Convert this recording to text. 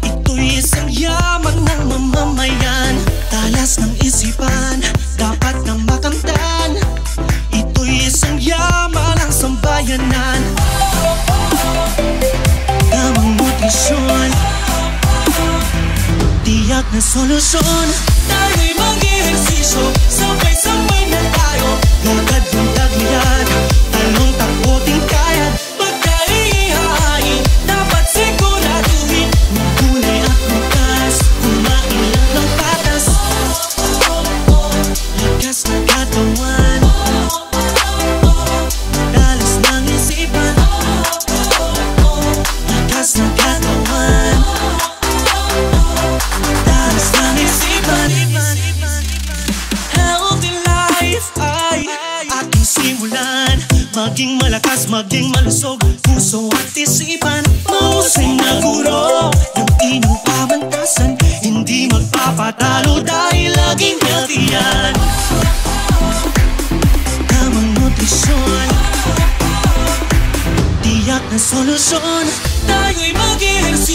Ito'y isang yaman ng mamamayan. Talas ng isipan, dapat na makamtan. Ito'y isang yaman ng sambayanan. Tamang nutrisyon, tiyak na solusyon. Tayo'y mag-ehersisyo, sabay-sabay na tayo. Lakad yung tagiliran, talong takbo ting kaya. Pagka-ihahain, dapat siguraduhin. Magkulay at bukas, kumain lang ng patas. Lakas na katawan, dalas ng isipan. Lakas na katawan, dalas ng isipan. Healthy life ay ating simulan. Maging malakas, maging malusog, puso at isipan. Mahusay na guro ng inyong pamantasan. Hindi magpapatalo dahil laging healthy yan. Tamang nutrisyon, tiyak na solusyon. Tayo'y mag-ehersisyo,